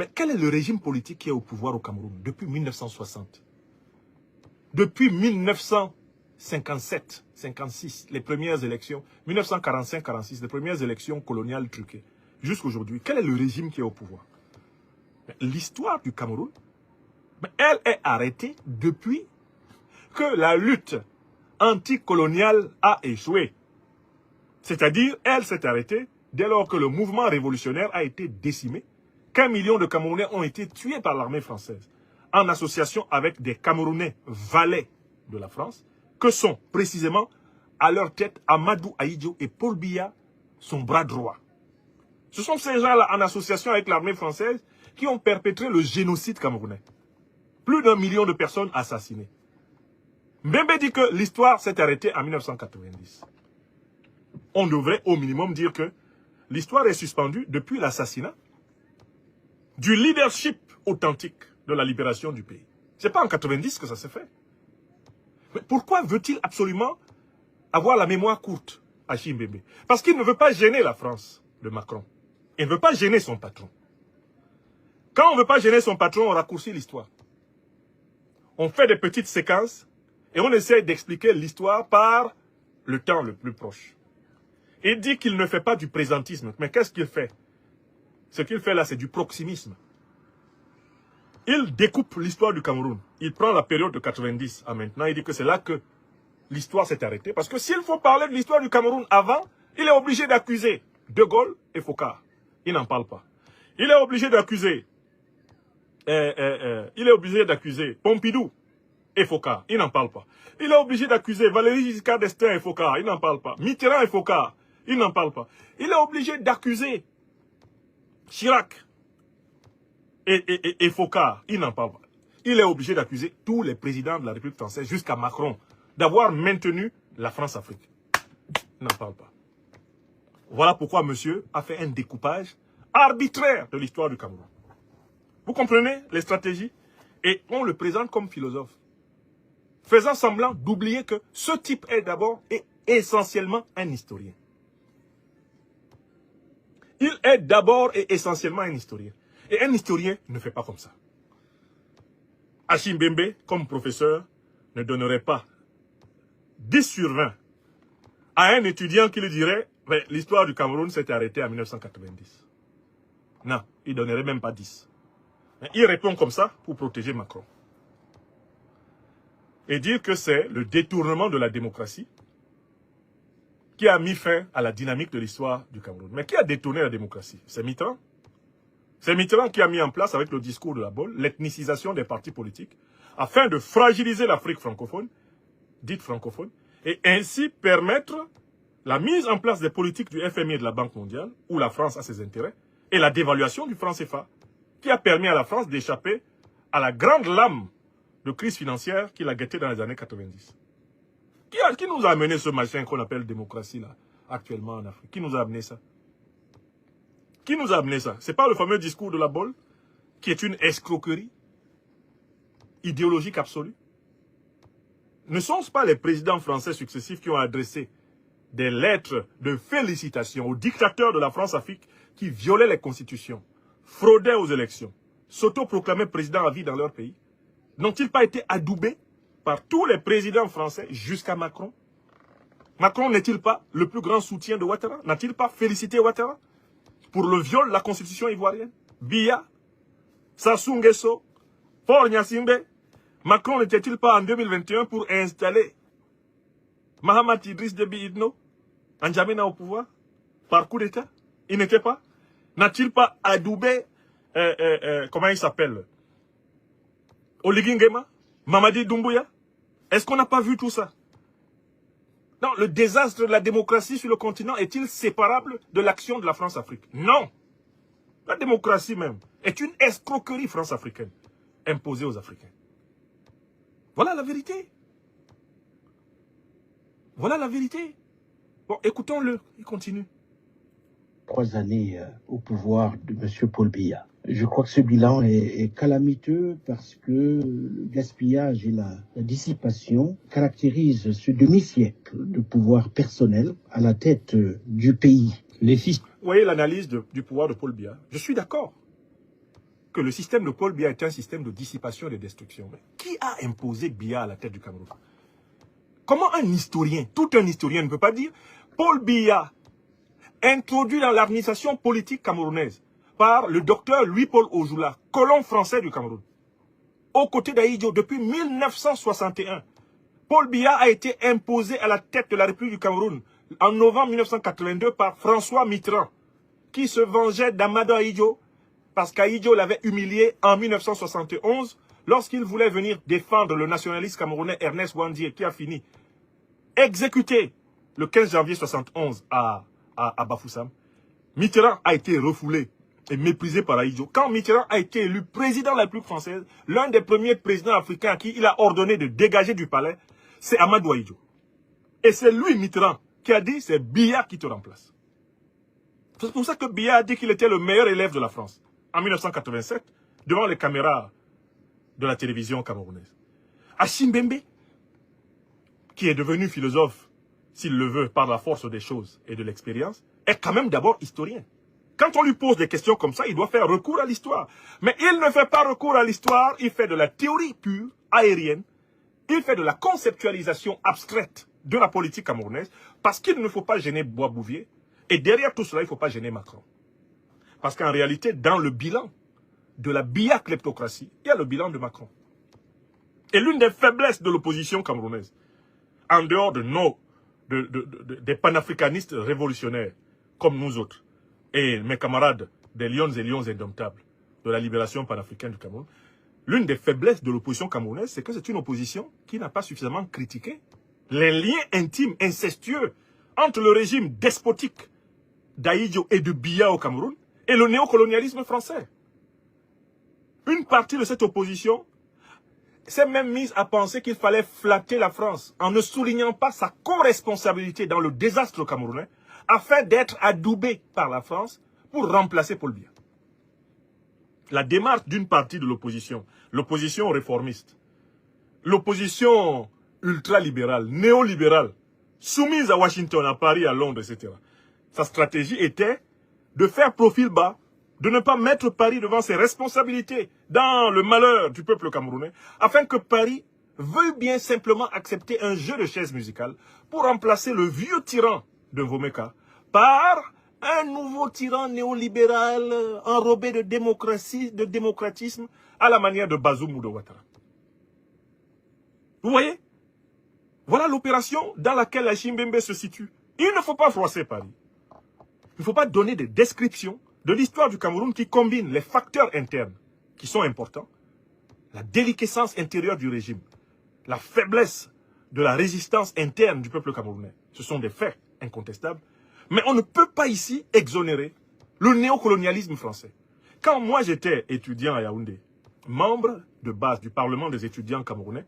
Mais quel est le régime politique qui est au pouvoir au Cameroun depuis 1960? Depuis 1957, 56, les premières élections, 1945-46, les premières élections coloniales truquées, jusqu'à aujourd'hui, quel est le régime qui est au pouvoir? L'histoire du Cameroun, elle est arrêtée depuis que la lutte anticoloniale a échoué. C'est-à-dire, elle s'est arrêtée dès lors que le mouvement révolutionnaire a été décimé, qu'1 million de Camerounais ont été tués par l'armée française, en association avec des Camerounais valets de la France, que sont précisément à leur tête Amadou Ahidjo et Paul Biya, son bras droit. Ce sont ces gens-là, en association avec l'armée française, qui ont perpétré le génocide camerounais. Plus d'1 million de personnes assassinées. Mbembe dit que l'histoire s'est arrêtée en 1990. On devrait au minimum dire que l'histoire est suspendue depuis l'assassinat du leadership authentique de la libération du pays. Ce n'est pas en 90 que ça s'est fait. Mais pourquoi veut-il absolument avoir la mémoire courte, Achille Mbembe? Parce qu'il ne veut pas gêner la France de Macron. Il ne veut pas gêner son patron. Quand on ne veut pas gêner son patron, on raccourcit l'histoire. On fait des petites séquences et on essaie d'expliquer l'histoire par le temps le plus proche. Il dit qu'il ne fait pas du présentisme. Mais qu'est-ce qu'il fait? Ce qu'il fait là, c'est du proximisme. Il découpe l'histoire du Cameroun. Il prend la période de 90 à maintenant. Il dit que c'est là que l'histoire s'est arrêtée. Parce que s'il faut parler de l'histoire du Cameroun avant, il est obligé d'accuser De Gaulle et Foucault. Il n'en parle pas. Il est obligé d'accuser Pompidou et Foucault. Il n'en parle pas. Il est obligé d'accuser Valéry Giscard d'Estaing et Foucault. Il n'en parle pas. Mitterrand et Foucault. Il n'en parle pas. Il est obligé d'accuser Chirac et Foucault. Il n'en parle pas. Il est obligé d'accuser tous les présidents de la République française jusqu'à Macron d'avoir maintenu la France-Afrique. Il n'en parle pas. Voilà pourquoi monsieur a fait un découpage arbitraire de l'histoire du Cameroun. Vous comprenez les stratégies? Et on le présente comme philosophe, faisant semblant d'oublier que ce type est d'abord et essentiellement un historien. Il est d'abord et essentiellement un historien. Et un historien ne fait pas comme ça. Achille Mbembe, comme professeur, ne donnerait pas 10 sur 20 à un étudiant qui lui dirait « l'histoire du Cameroun s'est arrêtée en 1990 ». Non, il ne donnerait même pas 10. Mais il répond comme ça pour protéger Macron. Et dire que c'est le détournement de la démocratie qui a mis fin à la dynamique de l'histoire du Cameroun. Mais qui a détourné la démocratie? C'est Mitterrand. C'est Mitterrand qui a mis en place, avec le discours de la Baule, l'ethnicisation des partis politiques, afin de fragiliser l'Afrique francophone, dite francophone, et ainsi permettre la mise en place des politiques du FMI et de la Banque mondiale, où la France a ses intérêts, et la dévaluation du franc CFA, qui a permis à la France d'échapper à la grande lame de crise financière qui l'a guetté dans les années 90. Qui nous a amené ce machin qu'on appelle démocratie là, actuellement en Afrique? Qui nous a amené ça? Qui nous a amené ça? C'est pas le fameux discours de la Baule, qui est une escroquerie idéologique absolue? Ne sont-ce pas les présidents français successifs qui ont adressé des lettres de félicitations aux dictateurs de la France-Afrique qui violaient les constitutions, fraudaient aux élections, s'autoproclamaient président à vie dans leur pays? N'ont-ils pas été adoubés par tous les présidents français jusqu'à Macron? Macron n'est-il pas le plus grand soutien de Ouattara? N'a-t-il pas félicité Ouattara pour le viol de la constitution ivoirienne? Biya, Sassou Nguesso, Faure Gnassingbé. Macron n'était-il pas en 2021 pour installer Mahamat Idriss Déby Itno, N'Djamena au pouvoir, par coup d'État? Il n'était pas? N'a-t-il pas adoubé, comment il s'appelle, Oligui Nguema, Mamadi Doumbouya? Est-ce qu'on n'a pas vu tout ça? Non, le désastre de la démocratie sur le continent est-il séparable de l'action de la France-Afrique? Non. La démocratie même est une escroquerie france-africaine imposée aux Africains. Voilà la vérité. Voilà la vérité. Bon, écoutons-le, il continue. 3 années au pouvoir de M. Paul Biya. Je crois que ce bilan est calamiteux parce que le gaspillage et la dissipation caractérisent ce demi-siècle de pouvoir personnel à la tête du pays. Les fils... Vous voyez l'analyse du pouvoir de Paul Biya? Je suis d'accord. que le système de Paul Biya est un système de dissipation et de destruction. Mais qui a imposé Biya à la tête du Cameroun? Comment un historien, tout un historien ne peut pas dire Paul Biya, introduit dans l'administration politique camerounaise par le docteur Louis-Paul Ojoula, colon français du Cameroun, aux côtés d'Ahidjo depuis 1961. Paul Biya a été imposé à la tête de la République du Cameroun en novembre 1982 par François Mitterrand, qui se vengeait d'Amadou Ahidjo parce qu'Ahidjo l'avait humilié en 1971 lorsqu'il voulait venir défendre le nationaliste camerounais Ernest Ouandié, qui a fini exécuté le 15 janvier 1971 à Bafoussam. Mitterrand a été refoulé et méprisé par Ahidjo. Quand Mitterrand a été élu président de la République française, l'un des premiers présidents africains à qui il a ordonné de dégager du palais, c'est Amadou Ahidjo. Et c'est lui, Mitterrand, qui a dit, c'est Biya qui te remplace. C'est pour ça que Biya a dit qu'il était le meilleur élève de la France, en 1987, devant les caméras de la télévision camerounaise. Hachim Bembe, qui est devenu philosophe, s'il le veut, par la force des choses et de l'expérience, est quand même d'abord historien. Quand on lui pose des questions comme ça, il doit faire recours à l'histoire. Mais il ne fait pas recours à l'histoire, il fait de la théorie pure, aérienne, il fait de la conceptualisation abstraite de la politique camerounaise, parce qu'il ne faut pas gêner Bois-Bouvier, et derrière tout cela, il ne faut pas gêner Macron. Parce qu'en réalité, dans le bilan de la Biya-kleptocratie, il y a le bilan de Macron. Et l'une des faiblesses de l'opposition camerounaise, en dehors de des panafricanistes révolutionnaires, comme nous autres, et mes camarades des lions et lions indomptables de la libération panafricaine du Cameroun, l'une des faiblesses de l'opposition camerounaise, c'est que c'est une opposition qui n'a pas suffisamment critiqué les liens intimes, incestueux, entre le régime despotique d'Ahidjo et de Biya au Cameroun et le néocolonialisme français. Une partie de cette opposition s'est même mise à penser qu'il fallait flatter la France en ne soulignant pas sa co-responsabilité dans le désastre camerounais afin d'être adoubé par la France pour remplacer Paul Biya. La démarche d'une partie de l'opposition réformiste, l'opposition ultralibérale, néolibérale, soumise à Washington, à Paris, à Londres, etc. Sa stratégie était de faire profil bas, de ne pas mettre Paris devant ses responsabilités dans le malheur du peuple camerounais, afin que Paris veuille bien simplement accepter un jeu de chaises musicales pour remplacer le vieux tyran de Vomeka par un nouveau tyran néolibéral enrobé de démocratie, de démocratisme à la manière de Bazoum ou de Ouattara. Vous voyez? Voilà l'opération dans laquelle Hachim Bembe se situe. Il ne faut pas froisser Paris. Il ne faut pas donner des descriptions de l'histoire du Cameroun qui combinent les facteurs internes qui sont importants, la déliquescence intérieure du régime, la faiblesse de la résistance interne du peuple camerounais. Ce sont des faits incontestables. Mais on ne peut pas ici exonérer le néocolonialisme français. Quand moi j'étais étudiant à Yaoundé, membre de base du Parlement des étudiants camerounais,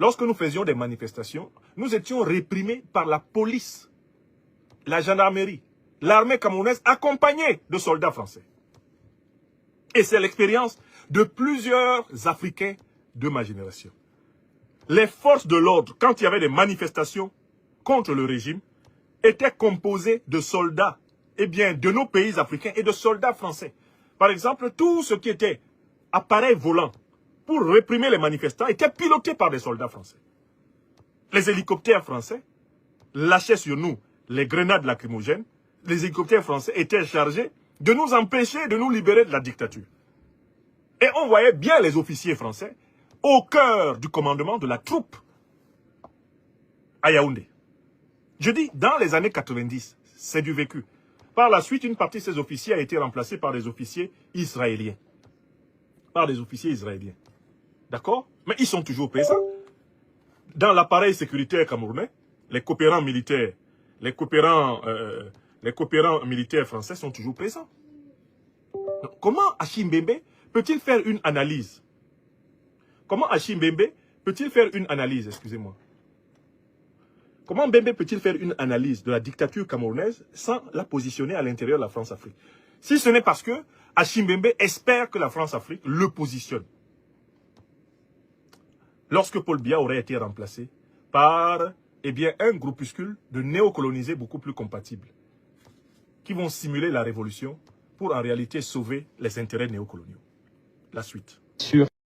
lorsque nous faisions des manifestations, nous étions réprimés par la police, la gendarmerie, l'armée camerounaise accompagnée de soldats français. Et c'est l'expérience de plusieurs Africains de ma génération. Les forces de l'ordre, quand il y avait des manifestations contre le régime, étaient composées de soldats, de nos pays africains et de soldats français. Par exemple, tout ce qui était appareil volant pour réprimer les manifestants était piloté par des soldats français. Les hélicoptères français lâchaient sur nous les grenades lacrymogènes. Les hélicoptères français étaient chargés de nous empêcher de nous libérer de la dictature. Et on voyait bien les officiers français au cœur du commandement de la troupe à Yaoundé. Je dis, dans les années 90, c'est du vécu. Par la suite, une partie de ces officiers a été remplacée par des officiers israéliens. D'accord? Mais ils sont toujours présents. Dans l'appareil sécuritaire camerounais, les coopérants militaires français sont toujours présents. Donc, comment Hachim Bembe peut-il faire une analyse? Comment Bembe peut-il faire une analyse de la dictature camerounaise sans la positionner à l'intérieur de la France-Afrique? Si ce n'est parce que Hachim Bembe espère que la France-Afrique le positionne. Lorsque Paul Biya aurait été remplacé par un groupuscule de néocolonisés beaucoup plus compatibles, qui vont simuler la révolution pour en réalité sauver les intérêts néocoloniaux. la suite. Sur